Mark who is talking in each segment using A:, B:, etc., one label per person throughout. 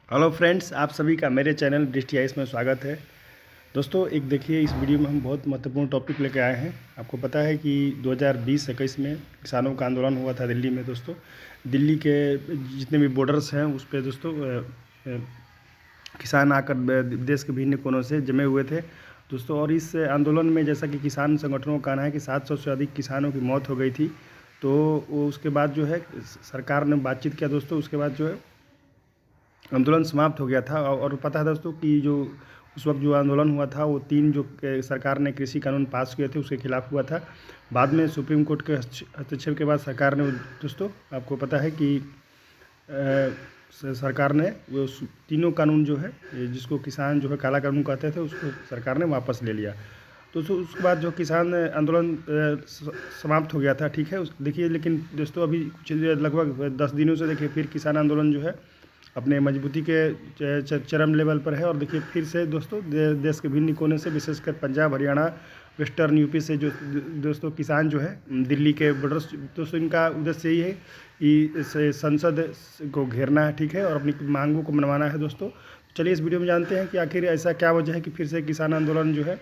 A: Hello friends, आप सभी का मेरे चैनल दृष्टि आइस में स्वागत है। दोस्तों, एक देखिए, इस वीडियो में हम बहुत महत्वपूर्ण टॉपिक लेकर आए हैं। आपको पता है कि 2020-21 में किसानों का आंदोलन हुआ था दिल्ली में। दोस्तों, दिल्ली के जितने भी बॉर्डर्स हैं उस पर दोस्तों किसान आकर देश के विभिन्न कोनों से जमे हुए थे दोस्तों। और इस आंदोलन में जैसा कि किसान संगठनों का कहना है कि 700 से अधिक किसानों की मौत हो गई थी। तो वो उसके बाद जो है सरकार ने बातचीत किया दोस्तों। उसके बाद जो है आंदोलन समाप्त हो गया था। और पता है दोस्तों कि जो उस वक्त जो आंदोलन हुआ था वो 3 जो सरकार ने कृषि कानून पास किए थे उसके खिलाफ हुआ था। बाद में सुप्रीम कोर्ट के हस्तक्षेप के बाद सरकार ने दोस्तों, आपको पता है कि सरकार ने वो तीनों कानून जो है जिसको किसान जो है काला कानून कहते थे उसको सरकार ने वापस ले लिया। तो उसके बाद जो किसान आंदोलन समाप्त हो गया था, ठीक है। देखिए, लेकिन दोस्तों अभी कुछ लगभग 10 दिनों से देखिए फिर किसान आंदोलन जो है अपने मजबूती के चरम लेवल पर है। और देखिए फिर से दोस्तों देश के भिन्न कोने से, विशेषकर पंजाब, हरियाणा, वेस्टर्न यूपी से जो दोस्तों किसान जो है दिल्ली के बॉर्डर्स, दोस्तों इनका उद्देश्य यही है कि संसद को घेरना है, ठीक है, और अपनी मांगों को मनवाना है दोस्तों। चलिए इस वीडियो में जानते हैं कि आखिर ऐसा क्या वजह है कि फिर से किसान आंदोलन जो है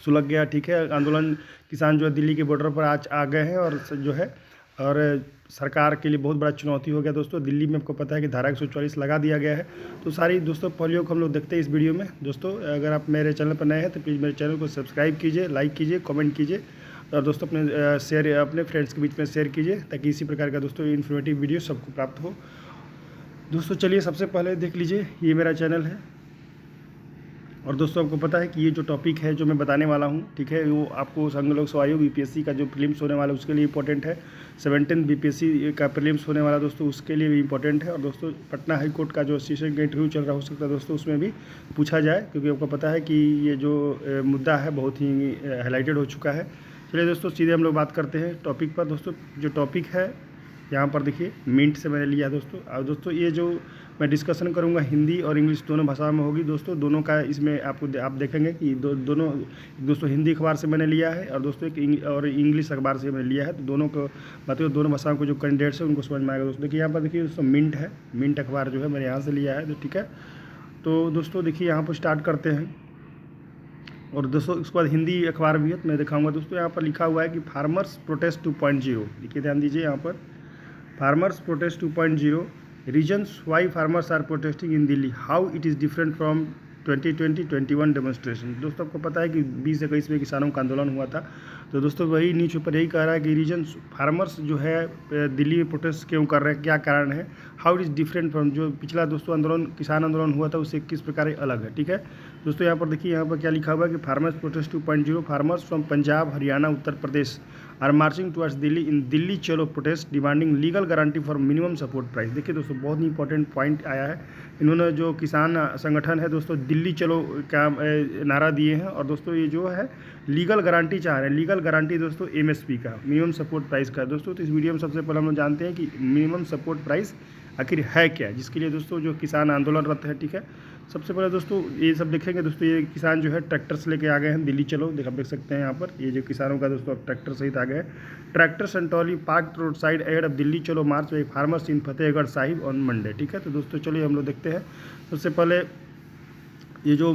A: सुलग गया, ठीक है। आंदोलन किसान जो है दिल्ली के बॉर्डर पर आज आ गए हैं और जो है और सरकार के लिए बहुत बड़ा चुनौती हो गया दोस्तों। दिल्ली में आपको पता है कि धारा 144 लगा दिया गया है। तो सारी दोस्तों पहलुओं को हम लोग देखते हैं इस वीडियो में। दोस्तों, अगर आप मेरे चैनल पर नए हैं तो प्लीज़ मेरे चैनल को सब्सक्राइब कीजिए, लाइक कीजिए, कमेंट कीजिए और दोस्तों अपने फ्रेंड्स के बीच में शेयर कीजिए ताकि इसी प्रकार का दोस्तों इन्फॉर्मेटिव वीडियो सबको प्राप्त हो। दोस्तों चलिए सबसे पहले देख लीजिए, ये मेरा चैनल है। और दोस्तों आपको पता है कि ये जो टॉपिक है जो मैं बताने वाला हूँ, ठीक है, वो आपको संघ लोक सेवा आयोग बीपीएससी का जो प्रीलिम्स होने वाला है उसके लिए इंपॉर्टेंट है। 17th बीपीएससी का प्रीलिम्स होने वाला दोस्तों उसके लिए भी इंपॉर्टेंट है। और दोस्तों पटना हाई कोर्ट का जो असिस्टेंट का इंटरव्यू चल रहा हो सकता है दोस्तों उसमें भी पूछा जाए, क्योंकि आपको पता है कि ये जो मुद्दा है बहुत ही हाईलाइटेड हो चुका है। चलिए दोस्तों सीधे हम लोग बात करते हैं टॉपिक पर। दोस्तों जो टॉपिक है यहाँ पर देखिए मिनट से मैंने लिया दोस्तों। और दोस्तों ये जो मैं डिस्कशन करूँगा हिंदी और इंग्लिश दोनों भाषा में होगी दोस्तों। दोनों का इसमें आप देखेंगे कि दोनों दोस्तों हिंदी अखबार से मैंने लिया है और दोस्तों एक इंग्लिश अखबार से मैंने लिया है। तो दोनों को मतलब दोनों भाषाओं को जो कैंडिडेट्स हैं उनको समझ में आएगा दोस्तों। देखिए यहाँ पर देखिए दोस्तों मिंट है, मिंट अखबार जो है मैंने यहाँ से लिया है, तो ठीक है। तो दोस्तों देखिए यहाँ पर स्टार्ट करते हैं। और दोस्तों उसके बाद हिंदी अखबार भी है तो मैं दिखाऊंगा दोस्तों। यहाँ पर लिखा हुआ है कि फार्मर्स प्रोटेस्ट 2.0। देखिए ध्यान दीजिए यहाँ पर, farmers protest 2.0, reasons why farmers are protesting in Delhi, how it is different from 2020-21 demonstration. दोस्तों आपको पता है कि 20-21 में किसानों का आंदोलन हुआ था। तो दोस्तों वही न्यूज़ पेपर यही कह रहा है कि रीजन फार्मर्स जो है दिल्ली में प्रोटेस्ट क्यों कर रहे हैं, क्या कारण है, how it is different from जो पिछला दोस्तों आंदोलन किसान आंदोलन हुआ था उससे किस प्रकार अलग है, ठीक है। दोस्तों यहाँ पर देखिए, यहाँ पर क्या लिखा हुआ है कि farmers protest 2.0, farmers from Punjab, Haryana, Uttar Pradesh are marching towards Delhi in Delhi Chalo protest demanding legal guarantee for minimum support price. देखिए दोस्तों बहुत ही इंपॉर्टेंट पॉइंट आया है। इन्होंने जो किसान संगठन है दोस्तों दिल्ली चलो का नारा दिए हैं। और दोस्तों ये जो है लीगल गारंटी चाह रहे हैं, लीगल गारंटी दोस्तों एमएसपी का, मिनिमम सपोर्ट प्राइस का। दोस्तों तो इस वीडियो में सबसे पहले हम लोग जानते हैं कि मिनिमम सपोर्ट प्राइस आखिर है क्या, जिसके लिए दोस्तों जो किसान आंदोलनरत है, ठीक है। सबसे पहले दोस्तों ये सब देखेंगे दोस्तों, ये किसान जो है ट्रैक्टर्स लेके आ गए हैं दिल्ली चलो। आप देख सकते हैं यहाँ पर ये जो किसानों का दोस्तों ट्रैक्टर सहित आ गए हैं। Tractors and trolley park road side ahead of Delhi Chalo march by farmers in Fatehgarh Sahib on Monday, ठीक है। तो दोस्तों चलिए हम लोग देखते हैं। सबसे पहले ये जो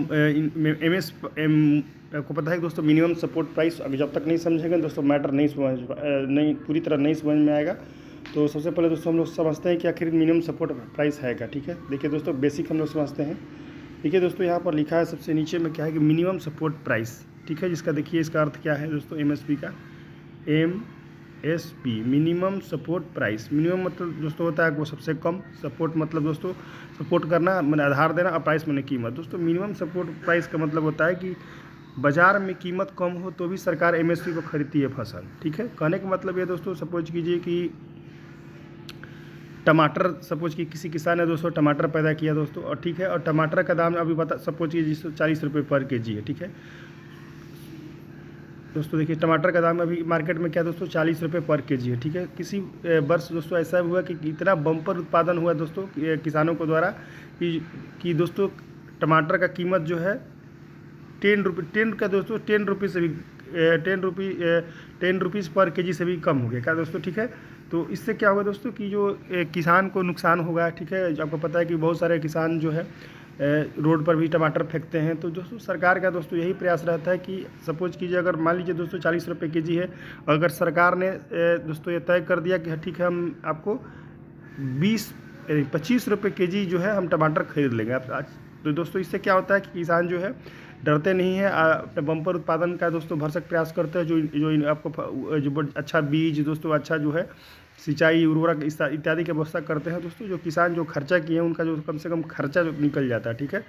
A: आपको पता है दोस्तों मिनिमम सपोर्ट प्राइस, अभी जब तक नहीं समझेंगे दोस्तों मैटर नहीं पूरी तरह नहीं समझ में आएगा। तो सबसे पहले दोस्तों हम लोग समझते हैं कि आखिर मिनिमम सपोर्ट प्राइस है क्या, ठीक है। देखिए दोस्तों बेसिक हम लोग समझते हैं। देखिए दोस्तों यहाँ पर लिखा है सबसे नीचे में क्या है कि मिनिमम सपोर्ट प्राइस, ठीक है, जिसका देखिए इसका अर्थ क्या है दोस्तों एमएसपी का, MSP minimum support price. Minimum मतलब दोस्तों होता है वो सबसे कम, सपोर्ट मतलब दोस्तों सपोर्ट करना मैंने आधार देना, और प्राइस मैंने कीमत। दोस्तों मिनिमम सपोर्ट प्राइस का मतलब होता है कि बाजार में कीमत कम हो तो भी सरकार एमएसपी को खरीदती है फसल, ठीक है। कहने का मतलब ये दोस्तों, सपोज कीजिए कि टमाटर, सपोज कि किसी किसान ने दोस्तों टमाटर पैदा किया दोस्तों, और ठीक है, और टमाटर का दाम अभी बता सपोज कीजिए 40 रुपये पर केजी है, ठीक है। दोस्तों देखिए टमाटर का दाम अभी मार्केट में क्या दोस्तों 40 रुपये पर केजी है, ठीक है। किसी वर्ष दोस्तों ऐसा हुआ कि इतना बम्पर उत्पादन हुआ दोस्तों किसानों को द्वारा कि दोस्तों टमाटर का कीमत जो है 10 का दोस्तों 10 रुपये से भी 10 रुपीज़ पर केजी से भी कम हो गया क्या दोस्तों, ठीक है। तो इससे क्या होगा दोस्तों कि जो किसान को नुकसान होगा, ठीक है। आपको पता है कि बहुत सारे किसान जो है रोड पर भी टमाटर फेंकते हैं। तो दोस्तों सरकार का दोस्तों यही प्रयास रहता है कि सपोज कीजिए अगर मान लीजिए दोस्तों 40 रुपये केजी है, अगर सरकार ने दोस्तों ये तय कर दिया कि ठीक है हम आपको 25 रुपये केजी जो है हम टमाटर खरीद लेंगे आप आज। तो दोस्तों इससे क्या होता है कि किसान जो है डरते नहीं है, अपने बम्पर उत्पादन का दोस्तों भरसक प्रयास करते हैं। जो आपको जो अच्छा बीज दोस्तों, अच्छा जो है सिंचाई, उर्वरक इत्यादि की व्यवस्था करते हैं दोस्तों। जो किसान जो खर्चा किए हैं उनका जो कम से कम खर्चा जो निकल जाता है, ठीक है।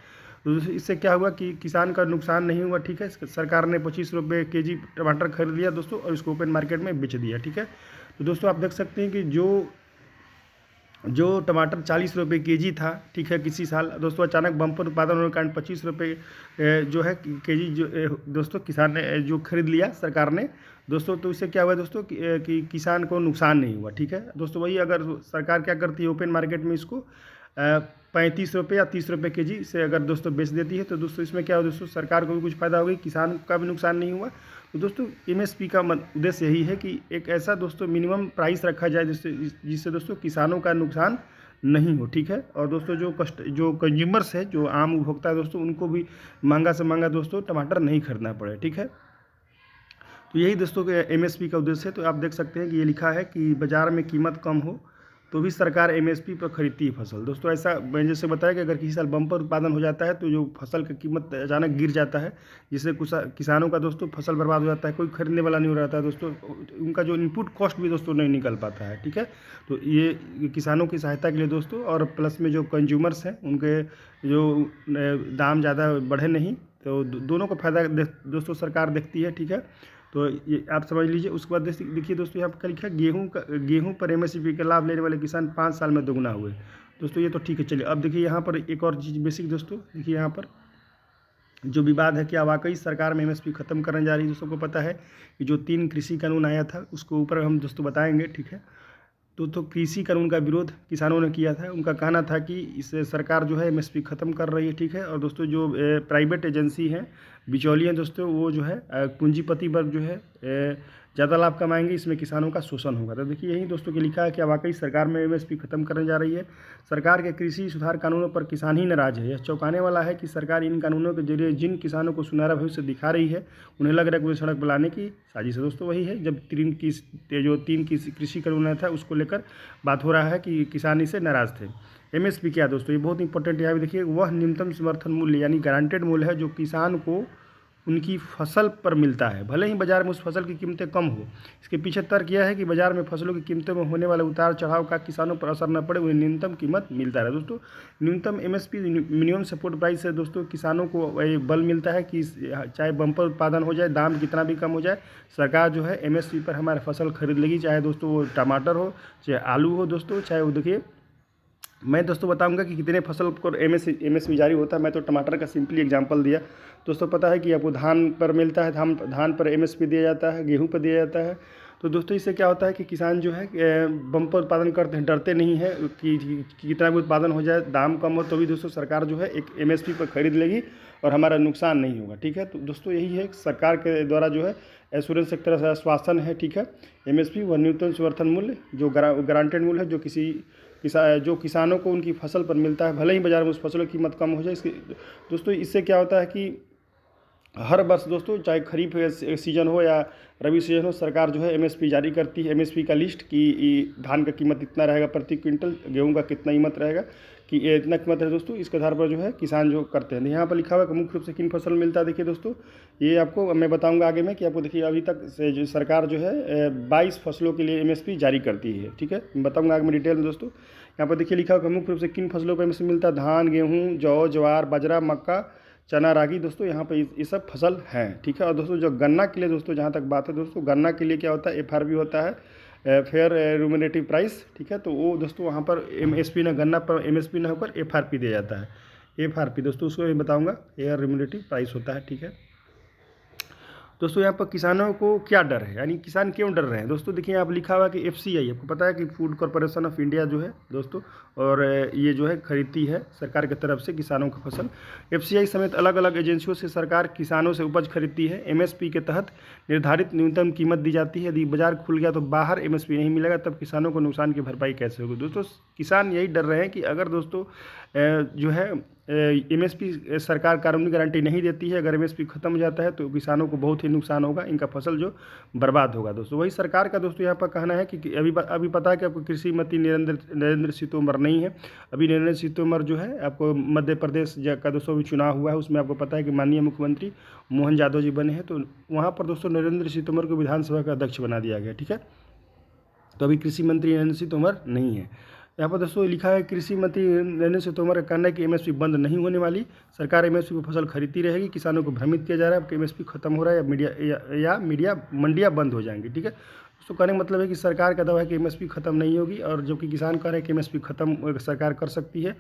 A: तो इससे क्या हुआ कि किसान का नुकसान नहीं हुआ, ठीक है। सरकार ने 25 रुपये केजी टमाटर खरीद लिया दोस्तों और इसको ओपन मार्केट में बेच दिया, ठीक है। तो दोस्तों आप देख सकते हैं कि जो टमाटर 40 रुपये केजी था, ठीक है, किसी साल दोस्तों अचानक बम्पर उत्पादन होने के कारण 25 रुपये जो है केजी जो दोस्तों किसान ने जो खरीद लिया सरकार ने दोस्तों। तो इससे क्या हुआ दोस्तों कि किसान को नुकसान नहीं हुआ, ठीक है दोस्तों। वही अगर सरकार क्या करती है ओपन मार्केट में इसको 35 रुपये या 30 रुपये केजी से अगर दोस्तों बेच देती है, तो दोस्तों इसमें क्या हो दोस्तों, सरकार को भी कुछ फ़ायदा होगा, किसान का भी नुकसान नहीं हुआ। तो दोस्तों एमएसपी का उद्देश्य यही है कि एक ऐसा दोस्तों मिनिमम प्राइस रखा जाए जिससे दोस्तों किसानों का नुकसान नहीं हो, ठीक है। और दोस्तों जो कंज्यूमर्स है, जो आम उपभोक्ता है दोस्तों, उनको भी महंगा से महंगा दोस्तों टमाटर नहीं खरीदना पड़े, ठीक है। तो यही दोस्तों के एमएसपी का उद्देश्य है। तो आप देख सकते हैं कि ये लिखा है कि बाज़ार में कीमत कम हो तो भी सरकार एमएसपी पर खरीदती है फसल। दोस्तों ऐसा मैंने जैसे बताया कि अगर किसी साल बम्पर उत्पादन हो जाता है तो जो फसल की कीमत अचानक गिर जाता है, जिससे कुछ किसानों का दोस्तों फसल बर्बाद हो जाता है, कोई खरीदने वाला नहीं हो रहता है दोस्तों, उनका जो इनपुट कॉस्ट भी दोस्तों नहीं निकल पाता है, ठीक है। तो ये किसानों की सहायता के लिए दोस्तों, और प्लस में जो कंज्यूमर्स हैं उनके जो दाम ज़्यादा बढ़े नहीं, तो दोनों को फायदा दोस्तों सरकार देखती है, ठीक है। तो ये आप समझ लीजिए। उसके बाद देखिए दोस्तों यहाँ पर लिखा है गेहूं पर एमएसपी का लाभ लेने वाले किसान 5 साल में दोगुना हुए दोस्तों। ये तो ठीक है। चलिए अब देखिए यहाँ पर एक और चीज़ बेसिक दोस्तों, देखिए यहाँ पर जो विवाद है, क्या वाकई सरकार में एमएसपी खत्म करने जा रही है। दोस्तों को पता है कि जो 3 कृषि कानून आया था उसके ऊपर हम दोस्तों बताएंगे, ठीक है। तो कृषि कानून का विरोध किसानों ने किया था। उनका कहना था कि इससे सरकार जो है एमएसपी ख़त्म कर रही है, ठीक है। और दोस्तों जो प्राइवेट एजेंसी हैं, बिचौलिए हैं दोस्तों, वो जो है पूंजीपति वर्ग जो है ज़्यादा लाभ कमाएंगे, इसमें किसानों का शोषण होगा। तो देखिए यही दोस्तों की लिखा है कि वाकई सरकार में एमएसपी खत्म करने जा रही है। सरकार के कृषि सुधार कानूनों पर किसान ही नाराज है। यह चौंकाने वाला है कि सरकार इन कानूनों के जरिए जिन किसानों को सुनहरा भविष्य दिखा रही है, उन्हें लग रहा है कि उन्हें सड़क बनाने की साजिश है। दोस्तों वही है, जब जो तीन कृषि कानून था उसको लेकर बात हो रहा है कि किसान इससे नाराज थे। एमएसपी क्या दोस्तों, ये बहुत इंपॉर्टेंट यहाँ पे देखिए, वह न्यूनतम समर्थन मूल्य यानी गारंटेड मूल्य है जो किसान को उनकी फसल पर मिलता है, भले ही बाजार में उस फसल की कीमतें कम हो। इसके पीछे तर्क यह है कि बाजार में फसलों की कीमतों में होने वाले उतार चढ़ाव का किसानों पर असर न पड़े, उन्हें न्यूनतम कीमत मिलता है। दोस्तों न्यूनतम एमएसपी मिनिमम सपोर्ट प्राइस से दोस्तों किसानों को बल मिलता है कि चाहे बम्पर उत्पादन हो जाए, दाम कितना भी कम हो जाए, सरकार जो है एमएसपी पर हमारे फसल खरीद लेगी, चाहे दोस्तों वो टमाटर हो, चाहे आलू हो दोस्तों, चाहे वो देखिए मैं दोस्तों बताऊंगा कि कितने फसल को एमएसपी जारी होता है। मैं तो टमाटर का सिंपली एग्जांपल दिया। दोस्तों पता है कि आपको धान पर मिलता है, धान पर एमएसपी दिया जाता है, गेहूं पर दिया जाता है। तो दोस्तों इससे क्या होता है कि किसान जो है बम्पर उत्पादन करते हैं, डरते नहीं है कि कितना भी उत्पादन हो जाए, दाम कम हो तो भी दोस्तों सरकार जो है एक एमएसपी पर खरीद लेगी और हमारा नुकसान नहीं होगा, ठीक है। तो दोस्तों यही है सरकार के द्वारा जो है एश्योरेंस एक तरह से आश्वासन है, ठीक है। एमएसपी व न्यूनतम समर्थन मूल्य जो गारंटेड मूल्य है, जो किसानों को उनकी फसल पर मिलता है, भले ही बाजार में उस फसलों की कीमत कम हो जाए। इसके दोस्तों इससे क्या होता है कि हर वर्ष दोस्तों चाहे खरीफ सीजन हो या रबी सीजन हो, सरकार जो है एमएसपी जारी करती है, एमएसपी का लिस्ट कि धान का कीमत इतना रहेगा प्रति क्विंटल, गेहूं का कितना कीमत रहेगा, कि ये इतना कीमत है दोस्तों। इसके आधार पर जो है किसान जो करते हैं। यहाँ पर लिखा हुआ है कि मुख्य रूप से किन फसल मिलता है। देखिए दोस्तों ये आपको मैं बताऊंगा आगे में कि आपको देखिए अभी तक से जो सरकार जो है 22 फसलों के लिए एमएसपी जारी करती है, ठीक है। मैं बताऊंगा आगे में डिटेल में दोस्तों। यहाँ पर देखिए लिखा हुआ है मुख्य रूप से किन फसलों पर एमएसपी मिलता है। धान, गेहूँ, जौ, ज्वार, बाजरा, मक्का, चना, रागी दोस्तों यहाँ पे ये सब फसल हैं, ठीक है। और दोस्तों जो गन्ना के लिए दोस्तों जहाँ तक बात है दोस्तों, गन्ना के लिए क्या होता है एफआरपी होता है, फेयर रेम्यूनरेटिव प्राइस, ठीक है। तो वो दोस्तों वहाँ पर एमएसपी ना गन्ना पर एमएसपी ना होकर एफआरपी दिया जाता है। एफआरपी दोस्तों उसको मैं बताऊँगा, फेयर रेम्यूनरेटिव प्राइस होता है, ठीक है। दोस्तों यहाँ पर किसानों को क्या डर है, यानी किसान क्यों डर रहे हैं दोस्तों। देखिए यहाँ पर लिखा हुआ है कि FCI, आपको पता है कि फूड कॉरपोरेशन ऑफ इंडिया जो है दोस्तों, और ये जो है खरीदती है सरकार की तरफ से किसानों की फसल। FCI समेत अलग अलग एजेंसियों से सरकार किसानों से उपज खरीदती है। MSP के तहत निर्धारित न्यूनतम कीमत दी जाती है। यदि बाजार खुल गया तो बाहर MSP नहीं मिलेगा, तब किसानों को नुकसान की भरपाई कैसे होगी। दोस्तों किसान यही डर रहे हैं कि अगर दोस्तों जो है MSP सरकार कानूनी गारंटी नहीं देती है, अगर MSP खत्म हो जाता है तो किसानों को बहुत ही नुकसान होगा, इनका फसल जो बर्बाद होगा। दोस्तों वही सरकार का दोस्तों यहाँ पर कहना है कि अभी पता है कि आपको कृषि मंत्री नरेंद्र सिंह तोमर नहीं है। अभी नरेंद्र सिंह तोमर जो है आपको मध्य प्रदेश का दोस्तों भी चुनाव हुआ है, उसमें आपको पता है कि माननीय मुख्यमंत्री मोहन यादव जी बने हैं, तो वहाँ पर दोस्तों नरेंद्र सिंह तोमर को विधानसभा का अध्यक्ष बना दिया गया। ठीक है, तो अभी कृषि मंत्री नरेंद्र सिंह तोमर नहीं है। यहाँ पर दोस्तों लिखा है कृषि मंत्री नरेंद्र सिंह तोमर का कहना है कि MSP बंद नहीं होने वाली, सरकार MSP को फसल खरीदती रहेगी। किसानों को भ्रमित किया जा रहा है कि MSP खत्म हो रहा है या मंडियाँ बंद हो जाएंगी। ठीक है, दोस्तों कहने का मतलब है कि सरकार का दावा है कि MSP खत्म नहीं होगी, और जबकि किसान कह रहे हैं कि MSP खत्म सरकार कर सकती है।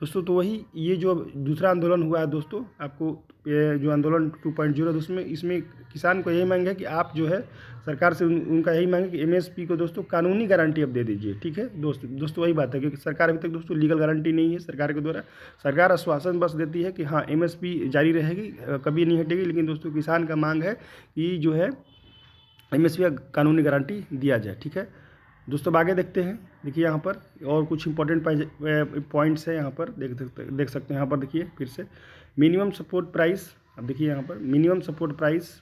A: दोस्तों तो वही ये जो दूसरा आंदोलन हुआ है दोस्तों, आपको ये जो आंदोलन 2.0 उसमें इसमें किसान को यही मांग है कि आप जो है सरकार से उनका यही मांग है कि MSP को दोस्तों कानूनी गारंटी अब दे दीजिए। ठीक है दोस्तों वही बात है, क्योंकि सरकार अभी तक दोस्तों लीगल गारंटी नहीं है सरकार के द्वारा। सरकार आश्वासन बस देती है कि हाँ MSP जारी रहेगी, कभी नहीं हटेगी, लेकिन दोस्तों किसान का मांग है कि जो है MSP का कानूनी गारंटी दिया जाए। ठीक है दोस्तों, आगे देखते हैं। देखिए यहाँ पर और कुछ इंपॉर्टेंट पॉइंट्स है, यहाँ पर देख सकते हैं। यहाँ पर देखिए फिर से मिनिमम सपोर्ट प्राइस, अब देखिए यहाँ पर मिनिमम सपोर्ट प्राइस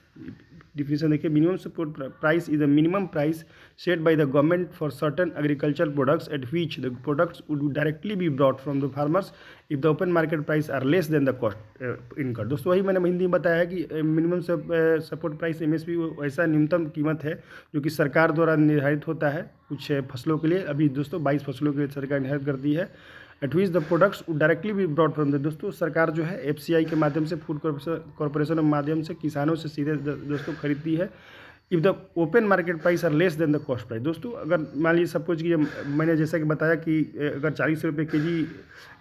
A: डिफिनेशन देखिए। Minimum support price is the minimum price set by the government for certain agriculture products at which the products would directly be brought from the farmers if the open market price are less than the cost incurred. दोस्तों वही मैंने हिंदी में बताया है कि minimum support price MSP ऐसा न्यूनतम कीमत है जो कि सरकार द्वारा निर्धारित होता है कुछ फसलों के लिए। अभी दोस्तों 22 फसलों के लिए सरकार निर्धारित कर दी है। Eight which the products directly भी ब्रॉड फ्रॉम द, दोस्तों सरकार जो है FCI के माध्यम से फूड कॉरपोरेशन के माध्यम से किसानों से सीधे दोस्तों खरीदती है। If the open market price are less than the cost price. दोस्तों अगर मान लीजिए सपोज कि मैंने जैसा कि बताया कि अगर 40 रुपये kg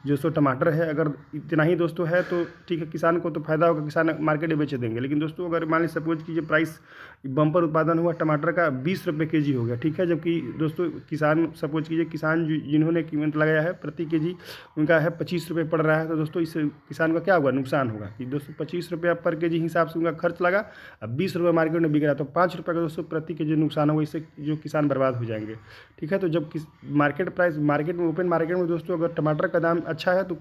A: दोस्तों टमाटर है, अगर इतना ही दोस्तों है तो ठीक है, किसान को तो फायदा होगा, किसान मार्केट में बेच देंगे। लेकिन दोस्तों अगर मान लीजिए सपोज कीजिए प्राइस बम्पर उत्पादन हुआ टमाटर का 20 रुपये kg हो गया, ठीक है, जबकि दोस्तों किसान सपोज कीजिए किसान जिन्होंने कीमत लगाया है प्रति kg उनका है 25 रुपये पड़ रहा है, तो दोस्तों इससे किसान का क्या होगा, नुकसान होगा कि दोस्तों 25 रुपये पर kg हिसाब से उनका खर्च लगा, अब 20 रुपये मार्केट में बिक रहा है, तो 5 रुपये का दोस्तों प्रति kg नुकसान होगा, इससे जो किसान बर्बाद हो जाएंगे। ठीक है, तो जब मार्केट प्राइस मार्केट में ओपन मार्केट में दोस्तों अगर टमाटर का दाम अच्छा है तो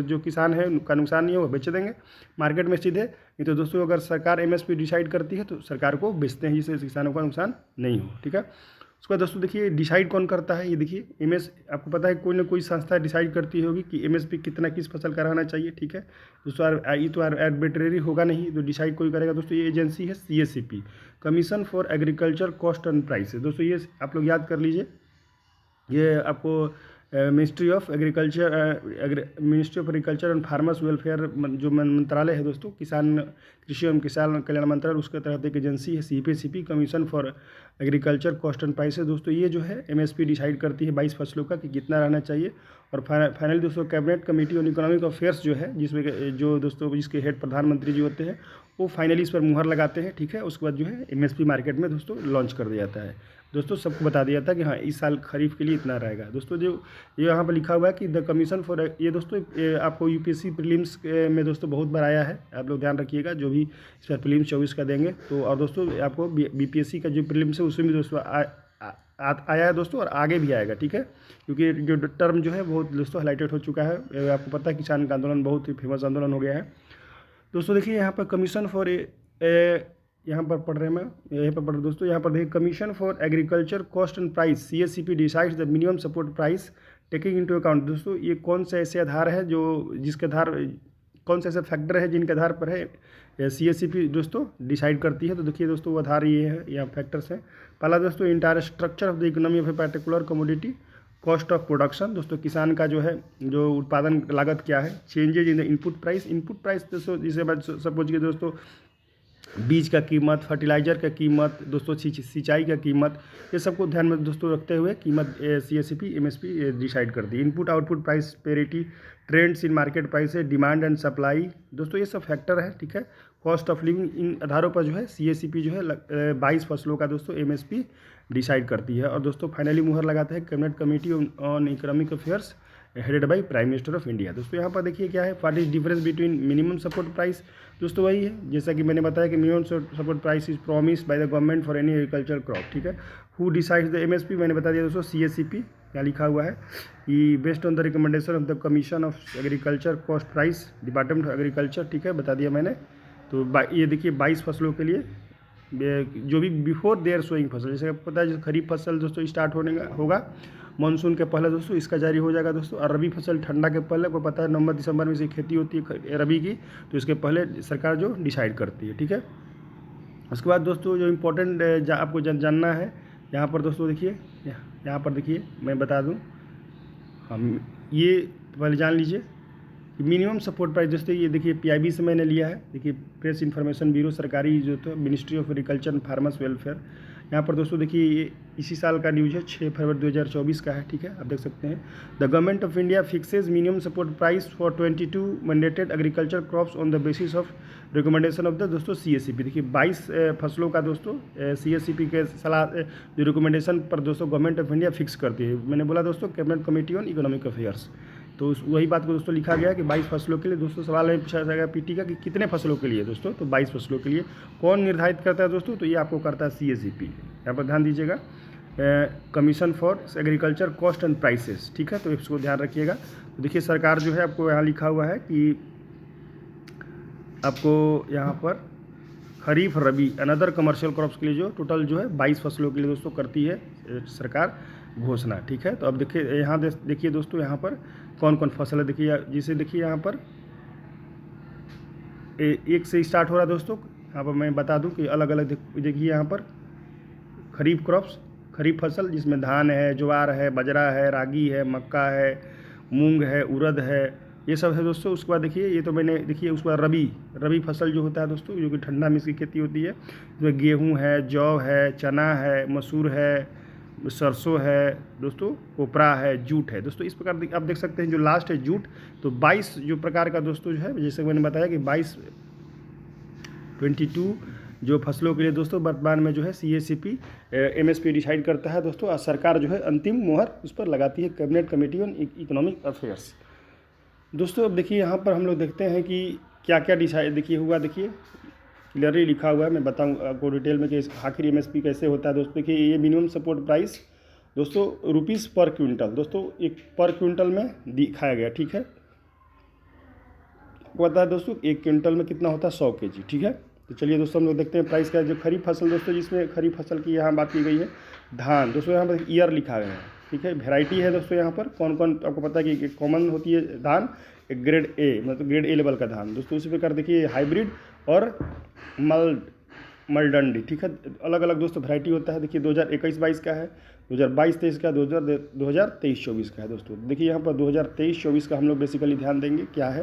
A: जो किसान है उनका नुकसान नहीं होगा, बेच देंगे मार्केट में सीधे। नहीं तो दोस्तों अगर सरकार MSP डिसाइड करती है तो सरकार को बेचते हैं, जिससे किसानों का नुकसान नहीं हो। ठीक है, उसके बाद दोस्तों देखिए डिसाइड कौन करता है, ये देखिए आपको पता है कोई ना कोई संस्था डिसाइड करती होगी कि MSP कितना किस फसल का रहना चाहिए। ठीक है दोस्तों, ये तो आर्बिट्रेरी होगा नहीं, तो डिसाइड कोई करेगा दोस्तों, ये एजेंसी है CACP, commission for agriculture cost and prices. दोस्तों ये आप लोग याद कर लीजिए, ये आपको ministry of agriculture and farmers welfare जो मंत्रालय है दोस्तों, कृषि एवं किसान कल्याण मंत्रालय, उसके तहत एक एजेंसी है CACP, commission for agriculture cost and prices. दोस्तों ये जो है MSP डिसाइड करती है 22 फसलों का कि कितना रहना चाहिए। और फाइनली दोस्तों cabinet committee on economic affairs जो है, जिसमें जो दोस्तों जिसके हेड प्रधानमंत्री जी होते हैं, वो फाइनली इस पर मुहर लगाते हैं। ठीक है, उसके बाद जो है MSP मार्केट में दोस्तों लॉन्च कर दिया जाता है। दोस्तों सबको बता दिया था कि हाँ इस साल खरीफ के लिए इतना रहेगा। दोस्तों जो ये यहाँ पर लिखा हुआ है कि द कमीशन फॉर, ये दोस्तों आपको UPSC प्रीलिम्स में दोस्तों बहुत बार आया है, आप लोग ध्यान रखिएगा, जो भी इस पर प्रीलिम्स 24 का देंगे तो। और दोस्तों आपको BPSC का जो प्रीलिम्स है उसमें भी दोस्तों आया है दोस्तों, और आगे भी आएगा। ठीक है, क्योंकि जो टर्म जो है बहुत दोस्तों हाईलाइटेड हो चुका है। आपको पता है किसान का आंदोलन बहुत ही फेमस आंदोलन हो गया है। दोस्तों देखिए यहाँ पर कमीशन फॉर यहाँ पर पढ़ रहे हैं, मैं यहाँ पर पढ़ रहा दोस्तों, यहाँ पर देखिए commission for agriculture cost and price CACP decides the minimum support price taking into account. दोस्तों ये कौन से ऐसे आधार है जो जिसके आधार कौन से ऐसे फैक्टर है जिनके आधार पर है CACP दोस्तों डिसाइड करती है। तो देखिए दोस्तों वो आधार ये है, यहाँ फैक्टर्स हैं। पहला दोस्तों entire structure of the economy of a particular commodity, cost of production, दोस्तों किसान का जो है जो उत्पादन लागत क्या है, changes in the input price दोस्तों, जिसे सपोज कि दोस्तों बीज का कीमत, फर्टिलाइज़र का कीमत, दोस्तों सिंचाई का कीमत, ये सबको ध्यान में दोस्तों रखते हुए कीमत CACP MSP डिसाइड कर दी। Input output price parity, trends in market price है, डिमांड एंड सप्लाई, दोस्तों ये सब फैक्टर है। ठीक है, कॉस्ट ऑफ लिविंग, इन आधारों पर जो है CACP जो है 22 फसलों का दोस्तों MSP डिसाइड करती है। और दोस्तों फाइनली मुहर लगाता है cabinet committee on economic affairs headed by prime minister of India. दोस्तों यहाँ पर देखिए क्या है, what is difference between minimum support price. दोस्तों वही है जैसा कि मैंने बताया कि minimum support price is promise bye the government for any agriculture crop, ठीक है। हु डिसाइड्स द MSP, मैंने बता दिया दोस्तों CACP, यहाँ लिखा हुआ है कि based on the recommendation of the commission of agriculture cost price department of agriculture, ठीक है, बता दिया मैंने। तो ये देखिए 22 फसलों के लिए जो भी बिफोर देयर सोइंग फसल, जैसे आपको पता है जो खरीफ फसल दोस्तों स्टार्ट होने का होगा मानसून के पहले दोस्तों इसका जारी हो जाएगा दोस्तों। और रबी फसल ठंडा के पहले, को पता है नवंबर दिसंबर में से खेती होती है रबी की, तो इसके पहले सरकार जो डिसाइड करती है, ठीक है। उसके बाद दोस्तों जो इम्पोर्टेंट आपको जानना है यहाँ पर दोस्तों देखिए, यहाँ पर देखिए मैं बता दूँ, हम ये पहले जान लीजिए मिनिमम सपोर्ट प्राइस। दोस्तों ये देखिए PIB से मैंने लिया है, देखिए प्रेस इन्फॉर्मेशन ब्यूरो, सरकारी जो तो ministry of agriculture and farmers welfare. यहाँ पर दोस्तों देखिए ये इसी साल का न्यूज़ है, 6 फरवरी 2024 का है, ठीक है, आप देख सकते हैं। The government of India fixes minimum support price for 22 mandated agriculture crops on the basis of recommendation of the दोस्तों CACP। देखिए 22 फसलों का दोस्तों CACP के सलाह जो रिकमेंडेशन पर दोस्तों गवर्नमेंट ऑफ इंडिया फिक्स करती है। मैंने बोला दोस्तों cabinet committee on economic affairs, तो वही बात को दोस्तों लिखा गया कि 22 फसलों के लिए। दोस्तों सवाल में पूछा जाएगा PT का कि कितने फसलों के लिए दोस्तों, तो 22 फसलों के लिए। कौन निर्धारित करता है दोस्तों, तो ये आपको करता है CACP। यहाँ पर ध्यान दीजिएगा, commission for agriculture cost and prices, ठीक है, तो इसको ध्यान रखिएगा। तो देखिए सरकार जो है आपको यहाँ लिखा हुआ है कि आपको यहाँ पर खरीफ रबी अनदर कमर्शियल क्रॉप्स के लिए जो टोटल जो है 22 फसलों के लिए दोस्तों करती है सरकार घोषणा, ठीक है। तो अब देखिए यहाँ देखिए दोस्तों यहाँ पर कौन कौन फसल है, देखिए जिसे देखिए यहाँ पर एक से स्टार्ट हो रहा है दोस्तों। यहाँ पर मैं बता दूं कि अलग अलग देखिए यहाँ पर खरीफ क्रॉप्स, खरीफ फसल जिसमें धान है, ज्वार है, बाजरा है, रागी है, मक्का है, मूंग है, उड़द है, ये सब है दोस्तों। उसके बाद देखिए ये तो मैंने देखिए उसके बाद रबी फसल जो होता है दोस्तों, जो कि ठंडा में इसकी खेती होती है, इसमें गेहूँ है, जौ है, चना है, मसूर है, सरसों है दोस्तों, कोपरा है, जूट है दोस्तों। इस प्रकार आप देख सकते हैं जो लास्ट है जूट। तो 22 जो प्रकार का दोस्तों जो है, जैसे मैंने बताया कि 22 जो फसलों के लिए दोस्तों वर्तमान में जो है CACP MSP डिसाइड करता है दोस्तों, और सरकार जो है अंतिम मुहर उस पर लगाती है cabinet committee on economic affairs. दोस्तों अब देखिए यहाँ पर हम लोग देखते हैं कि क्या क्या डिसाइड देखिए हुआ, देखिए क्लियरली लिखा हुआ है, मैं बताऊँ आपको डिटेल में कि आखिर MSP कैसे होता है। दोस्तों देखिए ये मिनिमम सपोर्ट प्राइस दोस्तों रुपीज़ पर क्विंटल, दोस्तों एक पर क्विंटल में दिखाया गया, ठीक है। पता है दोस्तों 1 क्विंटल में कितना होता है, 100 kg, ठीक है। तो चलिए दोस्तों हम लोग देखते हैं प्राइस का। जो खरीफ फसल दोस्तों, जिसमें खरीफ फसल की यहाँ बात की गई है, धान दोस्तों यहाँ पर ईयर लिखा गया है, ठीक है। वेराइटी है दोस्तों यहाँ पर कौन कौन, आपको पता है कि कॉमन होती है धान, एक ग्रेड A मतलब ग्रेड A लेवल का धान दोस्तों। उसी प्रकार देखिए हाइब्रिड और मलडंडी, ठीक है, अलग अलग दोस्तों वैरायटी होता है। देखिए 2021-22 का है, 2022-23 का, 2023-24 का है दोस्तों। देखिए यहाँ पर 2023-24 का हम लोग बेसिकली ध्यान देंगे क्या है।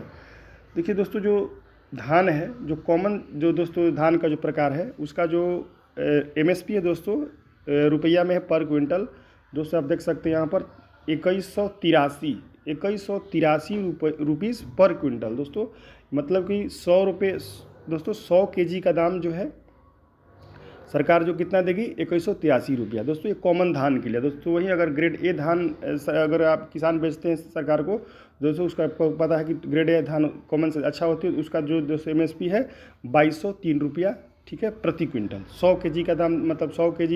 A: देखिए दोस्तों जो धान है, जो कॉमन जो दोस्तों धान का जो प्रकार है, उसका जो MSP है दोस्तों रुपया में है पर क्विंटल दोस्तों। आप देख सकते हैं यहाँ पर 2183 रुपीज़ पर क्विंटल दोस्तों, मतलब कि 100 रुपये दोस्तों, 100 kg का दाम जो है सरकार जो कितना देगी, 2183 रुपया दोस्तों, ये कॉमन धान के लिए दोस्तों। वहीं अगर ग्रेड A धान अगर आप किसान बेचते हैं सरकार को दोस्तों, उसका आपको पता है कि ग्रेड A धान कॉमन से अच्छा होती है, उसका जो दोस्तों MSP है 2203 रुपया, ठीक है, प्रति क्विंटल। 100 kg का दाम मतलब 100 kg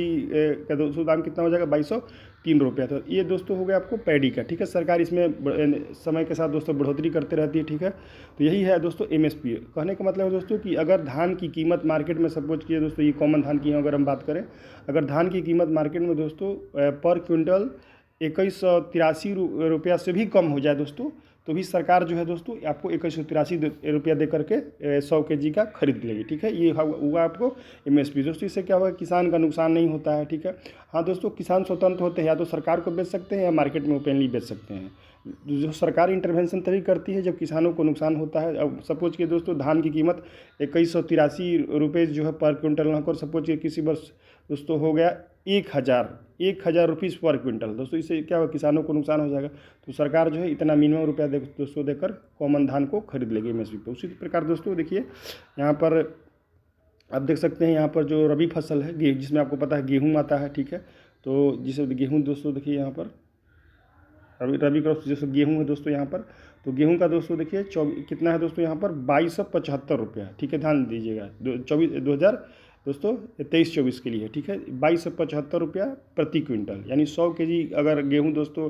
A: का दोस्तों दाम कितना हो जाएगा, 2203 रुपया। तो ये दोस्तों हो गया आपको पैडी का, ठीक है। सरकार इसमें समय के साथ दोस्तों बढ़ोतरी करते रहती है, ठीक है। तो यही है दोस्तों MSP। कहने का मतलब है दोस्तों कि अगर धान की कीमत मार्केट में सपोज किए दोस्तों, ये कॉमन धान की अगर हम बात करें, अगर धान की कीमत मार्केट में दोस्तों पर क्विंटल 2183 रुपया से भी कम हो जाए दोस्तों, तो भी सरकार जो है दोस्तों आपको 2183 रुपया दे करके 100 kg का खरीद लेगी, ठीक है। ये हुआ आपको MSP दोस्तों। इससे क्या होगा, किसान का नुकसान नहीं होता है, ठीक है। हाँ दोस्तों, किसान स्वतंत्र होते हैं, या तो सरकार को बेच सकते हैं या मार्केट में ओपनली बेच सकते हैं। जो सरकार इंटरवेंशन तभी करती है जब किसानों को नुकसान होता है। अब सपोज कि दोस्तों धान की कीमत 2183 रुपये जो है पर क्विंटल, ना कर सपोज कि किसी वर्ष दोस्तों हो गया 1,000 रुपीज़ पर क्विंटल। दोस्तों इससे क्या होगा, किसानों को नुकसान हो जाएगा। तो सरकार जो है इतना मिनिमम रुपया दोस्तों देकर कॉमन धान को खरीद लेगी एमएसपी पे। उसी प्रकार दोस्तों देखिए यहाँ पर आप देख सकते हैं, यहाँ पर जो रबी फसल है जिसमें आपको पता है गेहूँ आता है, ठीक है। तो जिसे गेहूँ दोस्तों देखिए यहाँ पर रबी क्रॉप जैसे गेहूँ है दोस्तों यहाँ पर, तो गेहूँ का दोस्तों देखिए कितना है दोस्तों यहाँ पर 2275 रुपया, ठीक है। ध्यान दीजिएगा 2000 दोस्तों 23-24 के लिए, ठीक है। 2275 रुपया प्रति क्विंटल, यानी 100 केजी अगर गेहूँ दोस्तों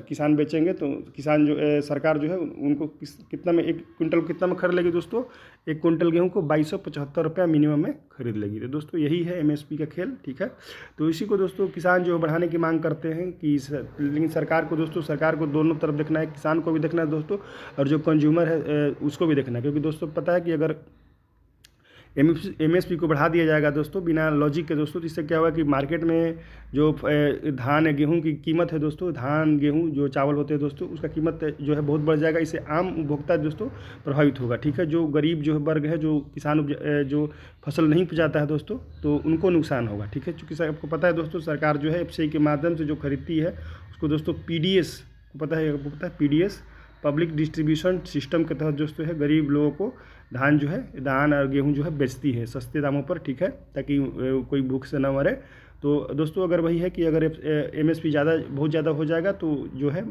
A: किसान बेचेंगे तो किसान जो सरकार जो है उनको कितना में 1 क्विंटल कितना में खरीद लेगी दोस्तों, 1 क्विंटल गेहूँ को 2275 रुपया मिनिमम में खरीद लेगी। तो दोस्तों यही है एमएसपी का खेल, ठीक है। तो इसी को दोस्तों किसान जो बढ़ाने की मांग करते हैं कि लेकिन सरकार को दोस्तों सरकार को दोनों तरफ देखना है, किसान को भी देखना है दोस्तों और जो कंज्यूमर है उसको भी देखना है। क्योंकि दोस्तों पता है कि अगर एमएसपी को बढ़ा दिया जाएगा दोस्तों बिना लॉजिक के दोस्तों, तो इससे क्या होगा कि मार्केट में जो धान गेहूं की कीमत है दोस्तों, धान गेहूं जो चावल होते हैं दोस्तों, उसका कीमत जो है बहुत बढ़ जाएगा। इससे आम उपभोक्ता दोस्तों प्रभावित होगा, ठीक है। जो गरीब जो वर्ग है, जो किसान जो फसल नहीं उपजाता है दोस्तों, तो उनको नुकसान होगा, ठीक है। चूँकि आपको पता है दोस्तों सरकार जो है एफसीआई के माध्यम से जो खरीदती है उसको दोस्तों पीडीएस पता है पीडीएस पब्लिक डिस्ट्रीब्यूशन सिस्टम के तहत दोस्तों है गरीब लोगों को धान और गेहूं जो है बेचती है सस्ते दामों पर, ठीक है, ताकि कोई भूख से ना मरे। तो दोस्तों अगर वही है कि अगर एमएसपी बहुत ज़्यादा हो जाएगा तो जो है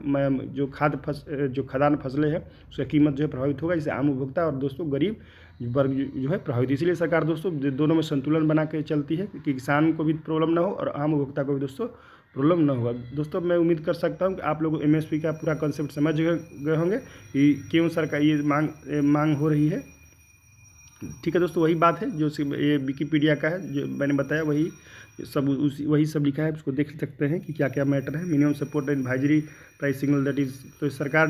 A: जो खाद्यान्न फसलें हैं उसका कीमत जो है प्रभावित होगा, इससे आम उपभोक्ता और दोस्तों गरीब वर्ग जो है प्रभावित। इसीलिए सरकार दोस्तों दोनों में संतुलन बना के चलती है कि किसान को भी प्रॉब्लम ना हो और आम उपभोक्ता को भी दोस्तों प्रॉब्लम ना होगा। दोस्तों मैं उम्मीद कर सकता हूँ कि आप लोग एमएसपी का पूरा कॉन्सेप्ट समझ गए होंगे कि क्यों सरकार ये मांग हो रही है, ठीक है। दोस्तों वही बात है जो ये विकिपीडिया का है, जो मैंने बताया वही सब लिखा है, उसको देख सकते हैं कि क्या क्या मैटर है। Minimum support advisory price signal that is, तो सरकार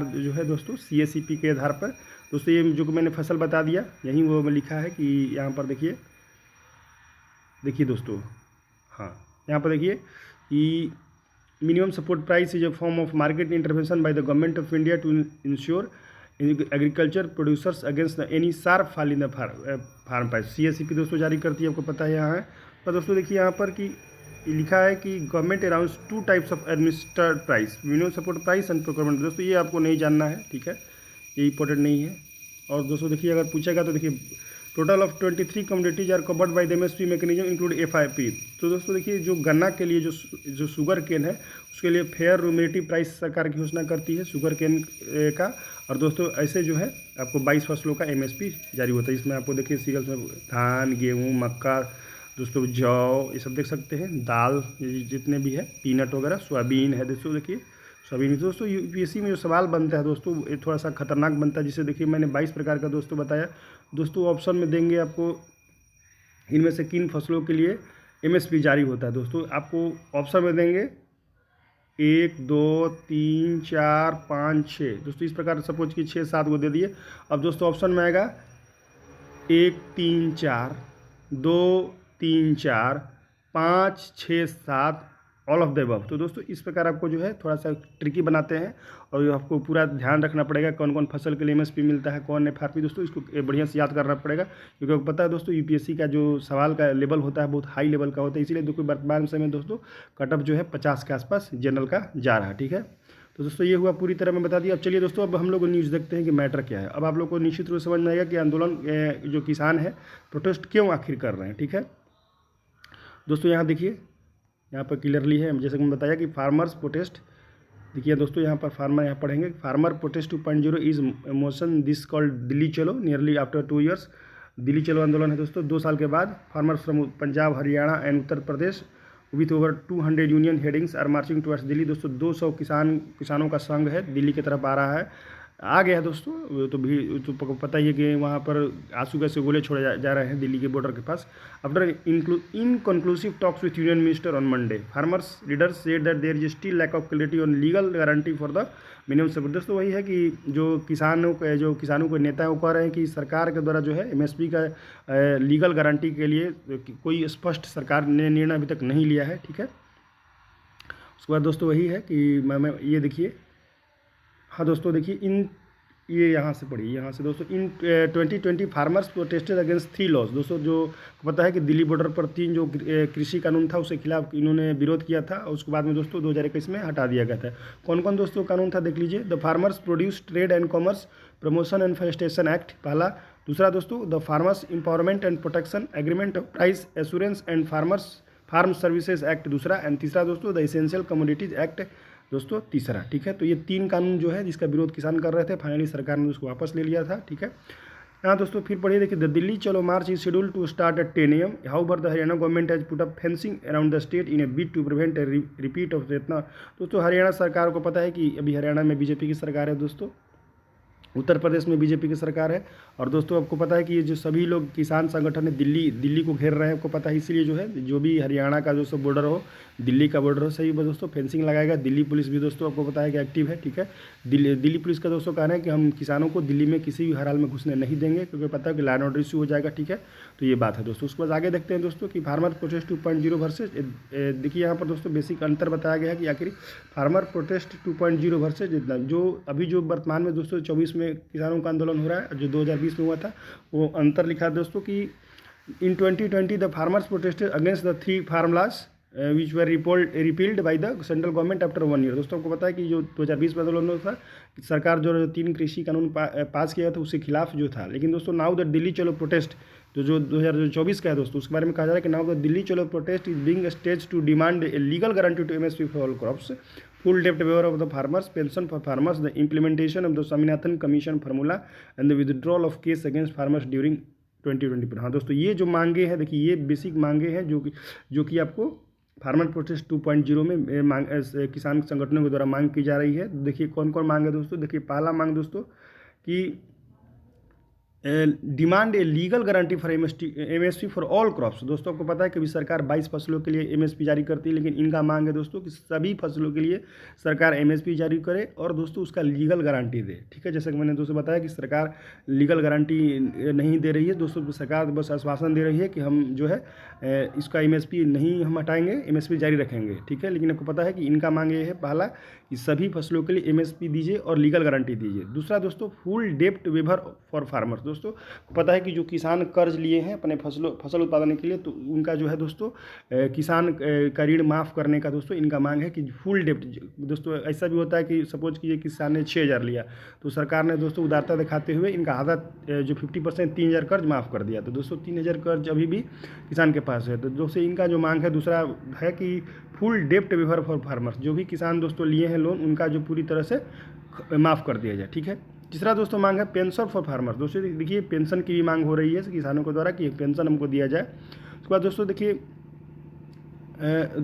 A: जो है दोस्तों सीएसईपी के आधार पर दोस्तों ये जो मैंने फसल बता दिया यहीं वो लिखा है कि यहाँ पर देखिए दोस्तों, हाँ यहाँ पर देखिए कि minimum support price is a form of market intervention by the government of India to ensure agriculture producers against any sharp fall in the farm price. CSEP दोस्तों जारी करती है, आपको पता है यहाँ है। पर दोस्तों देखिए यहाँ पर कि लिखा है कि government around 2 types of administered price, minimum support price and procurement. दोस्तों ये आपको नहीं जानना है, ठीक है, ये इंपॉर्टेंट नहीं है। और दोस्तों देखिए अगर पूछेगा तो देखिए total of 23 commodities are covered by the MSP mechanism include FIP. तो दोस्तों देखिए जो गन्ना के लिए जो शुगर केन है उसके लिए फेयर रूमेटिव प्राइस सरकार की घोषणा करती है शुगर केन का। और दोस्तों ऐसे जो है आपको 22 फसलों का एमएसपी जारी होता है। इसमें आपको देखिए सीरियल्स में धान गेहूँ मक्का दोस्तों जौ ये सब देख सकते हैं, दाल जितने भी है, पीनट वगैरह, सोयाबीन है दोस्तों देखिए सोयाबीन। दोस्तों यूपीएससी में जो सवाल बनता है दोस्तों ये थोड़ा सा खतरनाक बनता है, जिसे देखिए मैंने 22 प्रकार का दोस्तों बताया। दोस्तों ऑप्शन में देंगे आपको इनमें से किन फसलों के लिए एमएसपी जारी होता है। दोस्तों आपको ऑप्शन में देंगे 1 2 3 4 5 6 दोस्तों, इस प्रकार सपोज कि 6-7 को दे दिए। अब दोस्तों ऑप्शन में आएगा 1 3 4 2 3 4 5 6 7 ऑल ऑफ द अबव। तो दोस्तों इस प्रकार आपको जो है थोड़ा सा ट्रिकी बनाते हैं और आपको पूरा ध्यान रखना पड़ेगा कौन कौन फसल के लिए एमएसपी मिलता है, कौन एफआरपी। दोस्तों इसको बढ़िया से याद करना पड़ेगा क्योंकि आपको पता है दोस्तों यूपीएससी का जो सवाल का लेवल होता है बहुत हाई लेवल का होता है। इसीलिए देखो वर्तमान समय में दोस्तों कटअप जो है 50 के आसपास जनरल का जा रहा है, ठीक है। तो दोस्तों ये हुआ पूरी तरह मैं बता दिया। अब चलिए दोस्तों अब हम लोग न्यूज़ देखते हैं कि मैटर क्या है। अब आप लोग को निश्चित रूप से समझ में आएगा कि आंदोलन जो किसान है प्रोटेस्ट क्यों आखिर कर रहे हैं, ठीक है। दोस्तों यहाँ देखिए यहाँ पर क्लियरली है जैसे कि मैं बताया कि फार्मर्स प्रोटेस्ट। देखिए दोस्तों यहाँ पर फार्मर यहाँ पढ़ेंगे farmer protest 2.0 is motion this called Delhi चलो नियरली आफ्टर 2 years। दिल्ली चलो आंदोलन है दोस्तों 2 साल के बाद। Farmers from Punjab Haryana and Uttar Pradesh with over 200 union headings are marching towards Delhi. दोस्तों 200 किसानों का संघ है दिल्ली की तरफ आ गया है दोस्तों। तो भी तो पता ही है कि वहाँ पर आंसू गैस से गोले छोड़े जा रहे हैं दिल्ली के बॉर्डर के पास। After inconclusive talks with union minister on Monday farmers leaders said that there is still lack of clarity on legal guarantee for the minimum support. दोस्तों वही है कि जो किसानों के नेता हैं वो कह रहे हैं कि सरकार के द्वारा जो है एमएसपी का लीगल गारंटी के लिए कोई स्पष्ट सरकार ने निर्णय अभी तक नहीं लिया है, ठीक है। उसके बाद दोस्तों वही है कि मैं ये देखिए, हाँ दोस्तों देखिए ये यहाँ से पढ़िए, यहाँ से दोस्तों। इन 2020 फार्मर्स प्रोटेस्टेड अगेंस्ट 3 लॉज। दोस्तों जो पता है कि दिल्ली बॉर्डर पर 3 जो कृषि कानून था उसके खिलाफ इन्होंने विरोध किया था, और उसके बाद में दोस्तों 2021 में हटा दिया गया था। कौन कौन दोस्तों कानून था देख लीजिए। The farmers produce trade and commerce promotion and facilitation act पहला। दूसरा दोस्तों the farmers empowerment and protection agreement of price assurance and farm services act दूसरा। एंड तीसरा दोस्तों द एसेंशियल कमोडिटीज एक्ट दोस्तों तीसरा। ठीक है, तो ये 3 कानून जो है जिसका विरोध किसान कर रहे थे, फाइनली सरकार ने उसको वापस ले लिया था। ठीक है, यहाँ दोस्तों फिर पढ़िए, देखिए the Delhi Chalo march is schedule to start at 10 AM। However the Haryana government has put up fencing around the state in a bid to prevent a repeat of इतना। दोस्तों हरियाणा सरकार को पता है कि अभी हरियाणा में बीजेपी की सरकार है दोस्तों, उत्तर प्रदेश में बीजेपी की सरकार है, और दोस्तों आपको पता है कि ये जो सभी लोग किसान संगठन है दिल्ली को घेर रहे हैं, आपको पता है। इसीलिए जो है जो भी हरियाणा का जो सब बॉर्डर हो, दिल्ली का बॉर्डर हो, सही दोस्तों फेंसिंग लगाएगा। दिल्ली पुलिस भी दोस्तों आपको पता है कि एक्टिव है। ठीक है, दिल्ली पुलिस का दोस्तों कहना है कि हम किसानों को दिल्ली में किसी भी हर हाल में घुसने नहीं देंगे, क्योंकि पता है कि लॉ एंड ऑर्डर इशू हो जाएगा। ठीक है, तो ये बात है दोस्तों। उसके बाद आगे देखते हैं दोस्तों कि फार्मर प्रोटेस्ट 2.0 वर्सेज। देखिए यहाँ पर दोस्तों बेसिक अंतर बताया गया है कि आखिर फार्मर प्रोटेस्ट 2.0 वर्सेज जितना जो अभी जो वर्तमान में दोस्तों 24 में किसानों का आंदोलन हो रहा है, जो 2020 में हुआ था, वो अंतर लिखा है दोस्तों कि in 2020 the farmers protested against the 3 farm laws which were repealed by the central government after 1 year. दोस्तों आपको पता है कि जो 2020 में आंदोलन था, सरकार जो 3 कृषि कानून पास किया था उसके खिलाफ जो था। लेकिन दोस्तों now the Delhi Chalo protest जो 2024 का है दोस्तों, उसके बारे में कहा जा रहा है कि now the Delhi Chalo protest is being stage to demand a legal guarantee to MSP for all crops, full debt waiver of the farmers, pension for farmers, the implementation of the Swaminathan Commission formula and the withdrawal of case against farmers during 2020। हाँ दोस्तों, ये जो मांगे हैं, देखिए ये basic मांगे हैं जो कि आपको फार्मर प्रोटेस्ट 2.0 में किसान संगठनों के द्वारा मांग की जा रही है। देखिए कौन कौन मांग है दोस्तों। देखिए पहला मांग दोस्तों कि demand a legal guarantee for MSP for all crops. दोस्तों आपको पता है कि अभी सरकार 22 फसलों के लिए MSP जारी करती है, लेकिन इनका मांग है दोस्तों कि सभी फसलों के लिए सरकार MSP जारी करे और दोस्तों उसका लीगल गारंटी दे। ठीक है, जैसे कि मैंने दोस्तों बताया कि सरकार लीगल गारंटी नहीं दे रही है दोस्तों, सरकार बस आश्वासन दे रही है कि हम जो है इसका MSP नहीं हम हटाएंगे, MSP जारी रखेंगे। ठीक है, लेकिन आपको पता है कि इनका मांग ये है पहला कि सभी फसलों के लिए MSP दीजिए और लीगल गारंटी दीजिए। दूसरा दोस्तों फुल डेप्ट वेवर फॉर फार्मर्स। दोस्तों पता है कि जो किसान कर्ज लिए हैं अपने फसल उत्पादन के लिए, तो उनका जो है दोस्तों किसान का ऋण माफ़ करने का दोस्तों इनका मांग है कि फुल डेप्ट। दोस्तों ऐसा भी होता है कि सपोज कीजिए किसान ने 6,000 लिया, तो सरकार ने दोस्तों उदारता दिखाते हुए इनका आधा जो 50% 3,000 कर्ज माफ़ कर दिया। तो दोस्तों 3,000 कर्ज अभी भी किसान के पास है। तो दोस्तों इनका जो मांग है दूसरा है कि फुल डेप्ट वेवर फॉर फार्मर्स, जो भी किसान दोस्तों लिए हैं लोन उनका जो पूरी तरह से माफ़ कर दिया जाए। ठीक है, तीसरा दोस्तों मांग है पेंशन फॉर फार्मर्स। दोस्तों देखिए पेंशन की भी मांग हो रही है किसानों के द्वारा कि पेंशन हमको दिया जाए। उसके बाद दोस्तों देखिए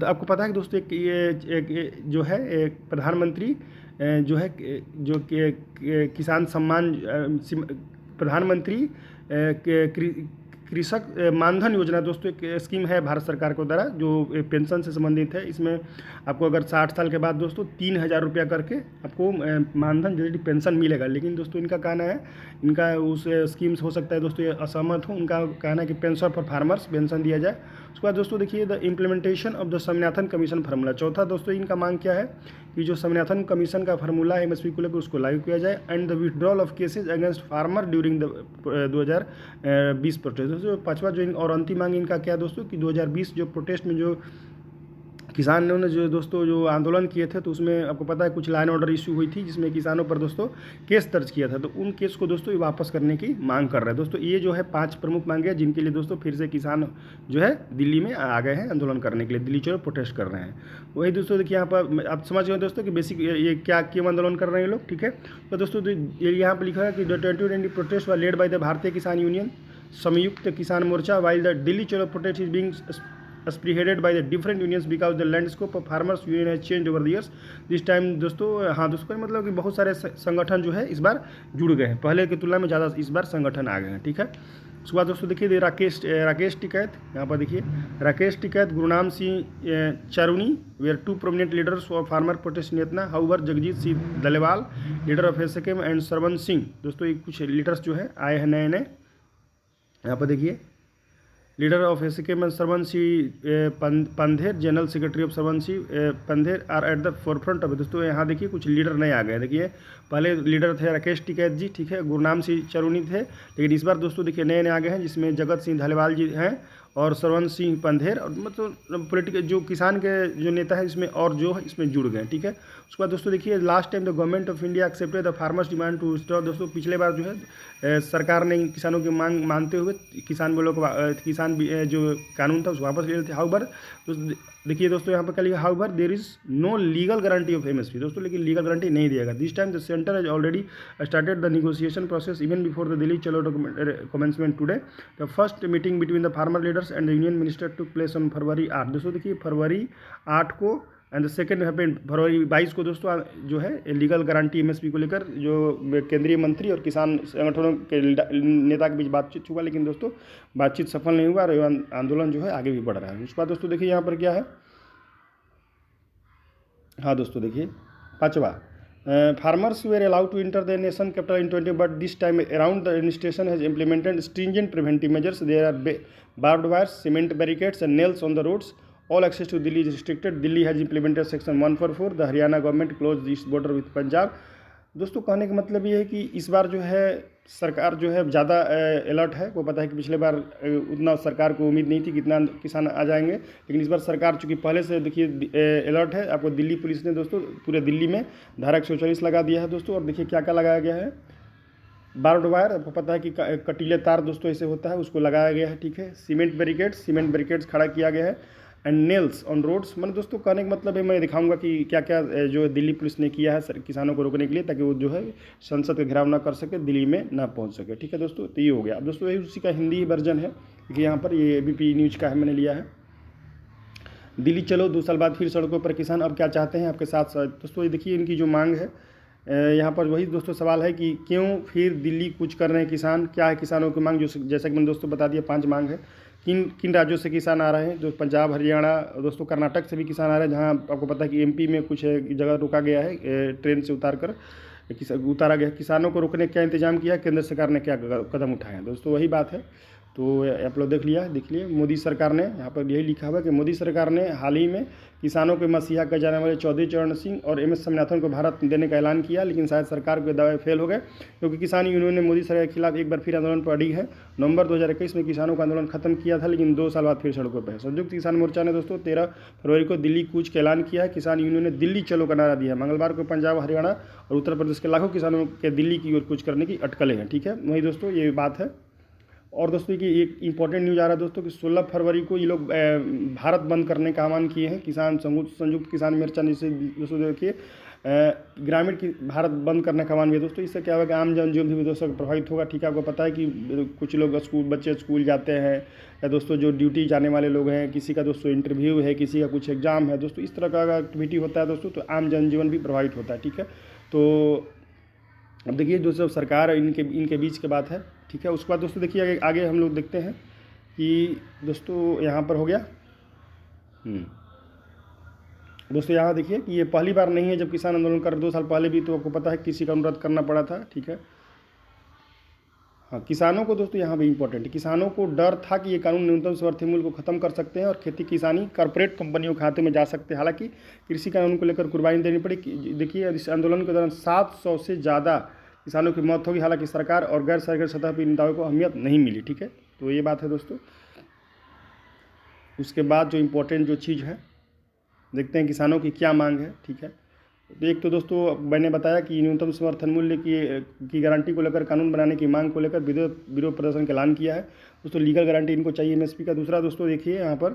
A: आपको पता है कि दोस्तों एक जो है एक प्रधानमंत्री जो है जो किसान सम्मान प्रधानमंत्री कृषक मानधन योजना दोस्तों एक स्कीम है भारत सरकार के द्वारा जो पेंशन से संबंधित है। इसमें आपको अगर 60 साल के बाद दोस्तों 3,000 रुपया करके आपको मानधन जल्दी पेंशन मिलेगा। लेकिन दोस्तों इनका कहना है, इनका उस स्कीम से हो सकता है दोस्तों ये असहमत हो, उनका कहना है कि पेंशन फॉर फार्मर्स पेंशन दिया जाए। उसके बाद दोस्तों देखिए the implementation of the Swaminathan commission formula. चौथा दोस्तों इनका मांग क्या है कि जो स्वामीनाथन कमीशन का फार्मूला है MSP को लेकर उसको लागू किया जाए। And the withdrawal of cases against farmer during the 2020 protest. दोस्तों पाँचवा जो और अंतिम मांग इनका क्या है दोस्तों कि 2020 जो प्रोटेस्ट में जो किसानों ने जो दोस्तों जो आंदोलन किए थे, तो उसमें आपको पता है कुछ लॉ एंड ऑर्डर इशू हुई थी जिसमें किसानों पर दोस्तों केस दर्ज किया था, तो उन केस को दोस्तों वापस करने की मांग कर रहे हैं। दोस्तों ये जो है 5 प्रमुख मांगे हैं जिनके लिए दोस्तों फिर से किसान जो है दिल्ली में आ गए हैं आंदोलन करने के लिए, दिल्ली चलो प्रोटेस्ट कर रहे हैं। वही दोस्तों देखिए यहाँ पर आप समझ गए दोस्तों कि बेसिक ये क्या क्यों आंदोलन कर रहे हैं लोग। ठीक है, तो दोस्तों यहाँ पर लिखा है कि 2020 प्रोटेस्ट व लेड बाय द भारतीय किसान यूनियन संयुक्त किसान मोर्चा while the Delhi Chalo protest is being spearheaded by the different unions because the landscape of farmers union has changed over the years this time। दोस्तों हाँ दोस्तों मतलब कि बहुत सारे संगठन जो है इस बार जुड़ गए हैं, पहले की तुलना में ज़्यादा इस बार संगठन आ गए हैं। ठीक है, उसके बाद दोस्तों देखिए राकेश टिकैत, यहाँ पर देखिए Rakesh Tikait, Gurnam Singh Charuni were 2 prominent leaders of farmer protest नेतना। However Jagjit Singh Dallewal leader of SKM and Sarwan Singh. दोस्तों ये कुछ लीडर्स जो है आए हैं नए नए। यहाँ पर देखिए leader of SKM Sarwanshi Pandher, general secretary of Sarwanshi Pandher are at the forefront of. दोस्तों यहाँ देखिए कुछ लीडर नए आ गए। देखिए पहले लीडर थे राकेश टिकैत जी, ठीक है, गुरनाम सिंह चरूनी थे, लेकिन इस बार दोस्तों देखिए नए नए आ गए हैं, जिसमें जगत सिंह धालीवाल जी हैं और सरवंश सिंह पंधेर, और मतलब पॉलिटिकल जो किसान के जो नेता है इसमें और जो है इसमें जुड़ गए, ठीक है। उसके बाद दोस्तों देखिए last time the government of India accepted the farmers demand to withdraw. दोस्तों पिछले बार जो है सरकार ने किसानों की मांग मानते हुए किसान बिलों को जो कानून था उसको वापस ले लेते। हाउएवर देखिए दोस्तों यहाँ पर क्या लिखा, however there is no legal guarantee of MSP. दोस्तों लेकिन लीगल गारंटी नहीं दिएगा। This time the centre has already started the negotiation process even before the Delhi Chalo commencement today. The first meeting between the farmer leaders and the union minister took place on February 8। दोस्तों देखिए फरवरी 8 को and the second happened फरवरी 22 को दोस्तों जो है legal guarantee MSP को लेकर जो केंद्रीय मंत्री और किसान संगठनों के नेता के बीच बातचीत हुआ, लेकिन दोस्तों बातचीत सफल नहीं हुआ और आंदोलन जो है आगे भी बढ़ रहा है। उसके बाद दोस्तों देखिए यहाँ पर क्या है, हाँ दोस्तों देखिए पाँचवा, farmers were allowed to enter the nation capital in 20 but this time around the administration has implemented stringent preventive measures. There are barbed wires, cement barricades and nails on the roads. All access to Delhi is restricted. Delhi has implemented section 144. The Haryana government closed its border with Punjab. दोस्तों कहने का मतलब ये है कि इस बार जो है सरकार जो है ज़्यादा अलर्ट है। वो पता है कि पिछले बार उतना सरकार को उम्मीद नहीं थी कि इतना किसान आ जाएंगे, लेकिन इस बार सरकार चूँकि पहले से देखिए अलर्ट है। आपको दिल्ली पुलिस ने दोस्तों पूरे दिल्ली में धारा 144 लगा दिया है दोस्तों। और देखिए क्या क्या लगाया गया है, बार्ब्ड वायर, आपको पता है कि कटीले तार दोस्तों ऐसे होता है उसको लगाया गया है, ठीक है। सीमेंट बैरिकेड्स खड़ा किया गया है एंड नेल्स ऑन रोड्स। मैंने दोस्तों कहने का मतलब है मैं दिखाऊंगा कि क्या क्या जो दिल्ली पुलिस ने किया है किसानों को रोकने के लिए, ताकि वो जो है संसद का घेराव ना कर सके, दिल्ली में ना पहुंच सके, ठीक है दोस्तों। तो ये हो गया। अब दोस्तों यही उसी का हिंदी वर्जन है कि यहाँ पर ये एबीपी न्यूज़ का है, मैंने लिया है। दिल्ली चलो 2 साल बाद फिर सड़कों पर किसान अब क्या चाहते हैं आपके साथ साथ। दोस्तों ये देखिए इनकी जो मांग है, यहाँ पर वही दोस्तों सवाल है कि क्यों फिर दिल्ली कूच कर रहे हैं किसान, क्या है किसानों की मांग। जो जैसा कि मैंने दोस्तों बता दिया 5 मांग है। किन राज्यों से किसान आ रहे हैं, जो पंजाब, हरियाणा, दोस्तों कर्नाटक से भी किसान आ रहे हैं, जहाँ आपको पता है कि एमपी में कुछ जगह रोका गया है, ट्रेन से उतारा गया। किसानों को रोकने का क्या इंतजाम किया, केंद्र सरकार ने क्या कदम उठाए हैं, दोस्तों वही बात है। तो आप लोग देख लिए मोदी सरकार ने, यहाँ पर यही लिखा हुआ है कि मोदी सरकार ने हाल ही में किसानों के मसीहा कहे जाने वाले चौधरी चरण सिंह और एम एस स्वामीनाथन को भारत देने का ऐलान किया, लेकिन शायद सरकार के दावे फेल हो गए, क्योंकि किसान यूनियन ने मोदी सरकार के खिलाफ एक बार फिर आंदोलन पर अड़ी है। नवंबर 2021 में किसानों का आंदोलन खत्म किया था, लेकिन 2 साल बाद फिर सड़कों पर है। संयुक्त किसान मोर्चा ने दोस्तों 13 फरवरी को दिल्ली कूच का ऐलान किया है। किसान यूनियन ने दिल्ली चलो का नारा दिया है। मंगलवार को पंजाब, हरियाणा और उत्तर प्रदेश के लाखों किसानों के दिल्ली की ओर कूच करने की अटकलें हैं, ठीक है। वही दोस्तों ये बात है। और दोस्तों की एक इंपॉर्टेंट न्यूज़ आ रहा है दोस्तों कि 16 फरवरी को ये लोग भारत बंद करने का आह्वान किए हैं। किसान संयुक्त किसान मोर्चा ने इसे दोस्तों देखिए ग्रामीण की भारत बंद करने का आह्वान भी दोस्तों। इससे क्या होगा, आम जनजीवन भी दोस्तों प्रभावित होगा, ठीक है। आपको पता है कि कुछ लोग बच्चे स्कूल जाते हैं, या दोस्तों जो ड्यूटी जाने वाले लोग हैं, किसी का दोस्तों इंटरव्यू है, किसी का कुछ एग्जाम है दोस्तों, इस तरह का एक्टिविटी होता है दोस्तों, तो आम जनजीवन भी प्रभावित होता है, ठीक है। तो अब देखिए दोस्तों सरकार इनके बीच की बात है, ठीक है। उसके बाद दोस्तों देखिए आगे हम लोग देखते हैं कि दोस्तों यहाँ पर हो गया दोस्तों यहाँ देखिए कि ये पहली बार नहीं है जब किसान आंदोलन कर, 2 साल पहले भी तो आपको पता है किसी का अनुरोध करना पड़ा था, ठीक है। हाँ, किसानों को दोस्तों यहाँ भी इंपॉर्टेंट है, किसानों को डर था कि ये कानून न्यूनतम समर्थन मूल्य को खत्म कर सकते हैं और खेती किसानी कॉर्पोरेट कंपनियों के खाते में जा सकते हैं। हालांकि कृषि कानून को लेकर कुर्बानी देनी पड़ी। देखिए इस आंदोलन के दौरान 700 से ज़्यादा किसानों की मौत होगी। हालांकि सरकार और गैर सरकारी सतह पर नेताओं को अहमियत नहीं मिली, ठीक है। तो ये बात है दोस्तों। उसके बाद जो इम्पोर्टेंट जो चीज़ है, देखते हैं किसानों की क्या मांग है, ठीक है। तो एक तो दोस्तों मैंने बताया कि न्यूनतम समर्थन मूल्य की गारंटी को लेकर कानून बनाने की मांग को लेकर विरोध प्रदर्शन का ऐलान किया है दोस्तों। लीगल गारंटी इनको चाहिए एमएसपी का। दूसरा दोस्तों देखिए यहाँ पर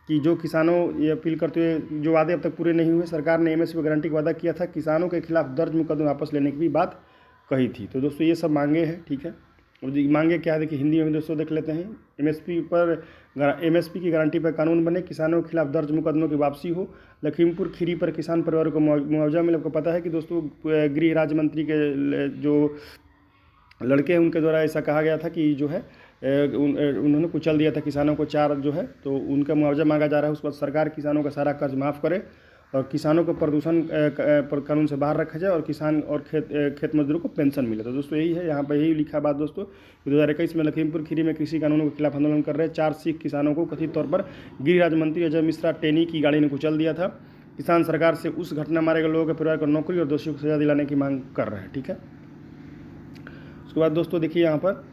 A: कि जो किसानों ये अपील करते हुए जो वादे अब तक पूरे नहीं हुए, सरकार ने एमएसपी गारंटी का वादा किया था, किसानों के खिलाफ दर्ज मुकदमे वापस लेने की भी बात कही थी। तो दोस्तों ये सब मांगे हैं, ठीक है। और मांगे क्या है देखिए हिंदी में दोस्तों देख लेते हैं। एमएसपी की गारंटी पर कानून बने, किसानों के खिलाफ दर्ज मुकदमों की वापसी हो, लखीमपुर खीरी पर किसान परिवारों को मुआवजा मिले। आपको पता है कि दोस्तों गृह राज्य मंत्री के जो लड़के हैं उनके द्वारा ऐसा कहा गया था कि जो है उन्होंने कुचल दिया था किसानों को 4 जो है, तो उनका मुआवजा मांगा जा रहा है। उसके बाद सरकार किसानों का सारा कर्ज माफ़ करे और किसानों को प्रदूषण पर कानून से बाहर रखा जाए और किसान और खेत मजदूरों को पेंशन मिले। तो दोस्तों यही है, यहाँ पर यही लिखा बात दोस्तों कि 2021 में लखीमपुर खीरी में कृषि कानूनों के खिलाफ आंदोलन कर रहे 4 सिख किसानों को कथित तौर पर गृह राज्य मंत्री अजय मिश्रा टेनी की गाड़ी ने कुचल दिया था। किसान सरकार से उस घटना मारे गए लोगों के परिवार को नौकरी और दोषियों को सजा दिलाने की मांग कर रहे हैं। ठीक है, उसके बाद दोस्तों देखिए यहाँ पर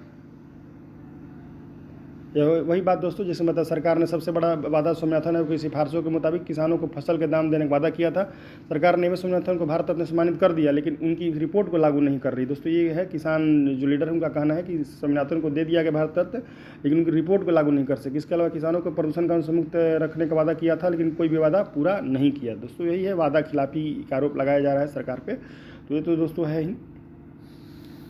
A: वही बात दोस्तों, जैसे मतलब सरकार ने सबसे बड़ा वादा स्वामीनाथन की सिफारिशों के मुताबिक किसानों को फसल के दाम देने का वादा किया था। सरकार ने स्वामीनाथन को भारत रत्न सम्मानित कर दिया, लेकिन उनकी रिपोर्ट को लागू नहीं कर रही। दोस्तों ये है किसान जो लीडर है उनका कहना है कि स्वामीनाथन को दे दिया गया भारत रत्न, लेकिन उनकी रिपोर्ट को लागू नहीं कर सके। इसके अलावा किसानों को प्रदूषण कानून से मुक्त रखने का वादा किया था, लेकिन कोई भी वादा पूरा नहीं किया। दोस्तों यही है, वादा खिलाफी का आरोप लगाया जा रहा है सरकार पर। तो ये तो दोस्तों है ही।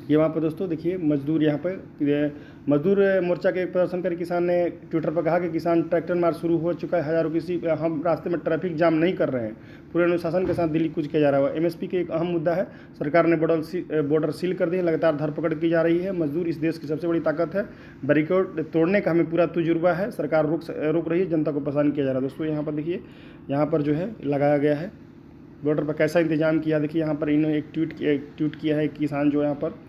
A: ये वहाँ पर दोस्तों देखिए मजदूर यहाँ पर मजदूर मोर्चा के प्रदर्शनकारी किसान ने ट्विटर पर कहा कि किसान ट्रैक्टर मार्च शुरू हो चुका है, हजारों किसी हम रास्ते में ट्रैफिक जाम नहीं कर रहे हैं, पूरे अनुशासन के साथ दिल्ली कूच किया जा रहा है। एमएसपी के एक अहम मुद्दा है, सरकार ने बॉर्डर सील कर दी है, लगातार धरपकड़ की जा रही है। मजदूर इस देश की सबसे बड़ी ताकत है, बैरिकेड तोड़ने का हमें पूरा तजुर्बा है, सरकार रोक रही है, जनता को परेशान किया जा रहा है। दोस्तों यहाँ पर देखिए, यहाँ पर जो है लगाया गया है बॉर्डर पर कैसा इंतजाम किया। देखिए यहाँ पर इन्होंने एक ट्वीट किया है किसान जो यहाँ पर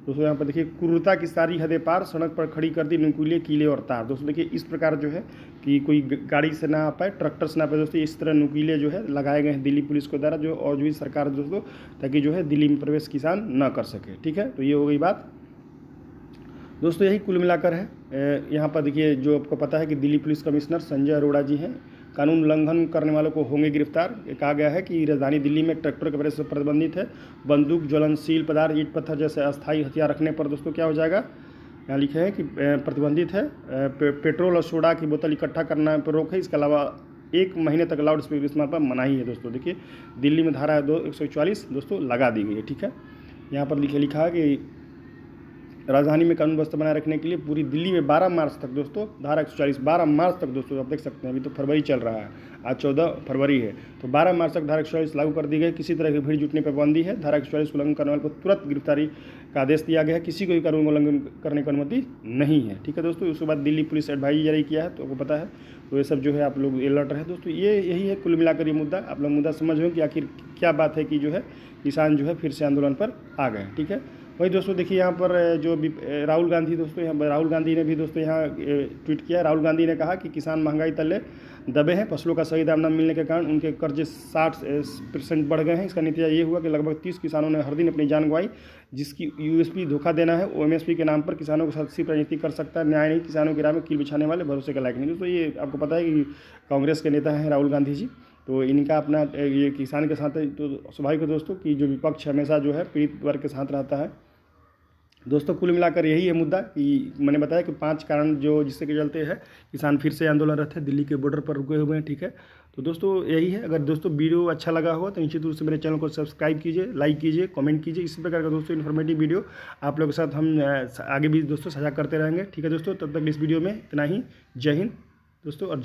A: दोस्तों, यहाँ पर देखिए क्रूरता की सारी हदें पार, सड़क पर खड़ी कर दी नुकीले कीले और तार। दोस्तों देखिए इस प्रकार जो है कि कोई गाड़ी से ना आ पाए, ट्रैक्टर से ना आ पाए, दोस्तों इस तरह नुकीले जो है लगाए गए हैं दिल्ली पुलिस के द्वारा, जो और भी सरकार दोस्तों, ताकि जो है दिल्ली में प्रवेश किसान ना कर सके। ठीक है, तो ये हो गई बात दोस्तों। यही कुल मिलाकर है। यहाँ पर देखिए जो आपको पता है कि दिल्ली पुलिस कमिश्नर संजय अरोड़ा जी हैं, कानून उल्लंघन करने वालों को होंगे गिरफ्तार। कहा गया है कि राजधानी दिल्ली में ट्रैक्टर के प्रवेश से प्रतिबंधित है, बंदूक, ज्वलनशील पदार्थ, ईंट पत्थर जैसे अस्थायी हथियार रखने पर दोस्तों क्या हो जाएगा, यहाँ लिखे है कि प्रतिबंधित है। पेट्रोल और सोडा की बोतल इकट्ठा करना पर रोक है। इसके अलावा 1 महीने तक लाउड स्पीकर इस्तेमाल पर मनाही है। दोस्तों देखिए दिल्ली में धारा 144 दोस्तों लगा दी गई है। ठीक है, यहाँ पर लिखा है कि राजधानी में कानून व्यवस्था बनाए रखने के लिए पूरी दिल्ली में 12 मार्च तक दोस्तों धारा 140 12 मार्च तक दोस्तों आप देख सकते हैं, अभी तो फरवरी चल रहा है, आज 14 फरवरी है, तो 12 मार्च तक धारा 140 लागू कर दी गई। किसी तरह की भीड़ जुटने पर पाबंदी है। धारा 140 उल्लंघन करने वाले को तुरंत गिरफ्तारी का आदेश दिया गया है, किसी को भी कानून उल्लंघन करने की अनुमति नहीं है। ठीक है दोस्तों, उसके बाद दिल्ली पुलिस एडवाइजरी जारी किया है, तो आपको पता है, तो ये सब जो है आप लोग अलर्ट रहे दोस्तों। ये यही है कुल मिलाकर ये मुद्दा, आप लोग मुद्दा समझ हो कि आखिर क्या बात है कि जो है किसान जो है फिर से आंदोलन पर आ गए। ठीक है, वही दोस्तों देखिए यहाँ पर जो राहुल गांधी दोस्तों, यहाँ राहुल गांधी ने भी दोस्तों यहाँ ट्वीट किया। राहुल गांधी ने कहा कि किसान महंगाई तले दबे हैं, फसलों का सही दाम न मिलने के कारण उनके कर्जे 60% बढ़ गए हैं। इसका नतीजा ये हुआ कि लगभग 30 किसानों ने हर दिन अपनी जान गंवाई, जिसकी यूएसपी धोखा देना है। एमएसपी के नाम पर किसानों के साथ सिर्फ राजनीति कर सकता है, न्याय नहीं। किसानों की राह में कील बिछाने वाले भरोसे के लायक नहीं। दोस्तों ये आपको पता है कि कांग्रेस के नेता हैं राहुल गांधी जी, तो इनका अपना ये किसान के साथ है। तो स्वाभाविक है दोस्तों कि जो विपक्ष हमेशा जो है पीड़ित वर्ग के साथ रहता है। दोस्तों कुल मिलाकर यही है मुद्दा कि मैंने बताया कि 5 कारण जो जिससे के चलते है किसान फिर से आंदोलनरत है, दिल्ली के बॉर्डर पर रुके हुए हैं। ठीक है, तो दोस्तों यही है। अगर दोस्तों वीडियो अच्छा लगा हो तो निश्चित रूप से मेरे चैनल को सब्सक्राइब कीजिए, लाइक कीजिए, कमेंट कीजिए। इसी प्रकार का दोस्तों इन्फॉर्मेटिव वीडियो आप लोगों के साथ हम आगे भी दोस्तों साझा करते रहेंगे। ठीक है दोस्तों, तब तक इस वीडियो में इतना ही। जय हिंद दोस्तों और जय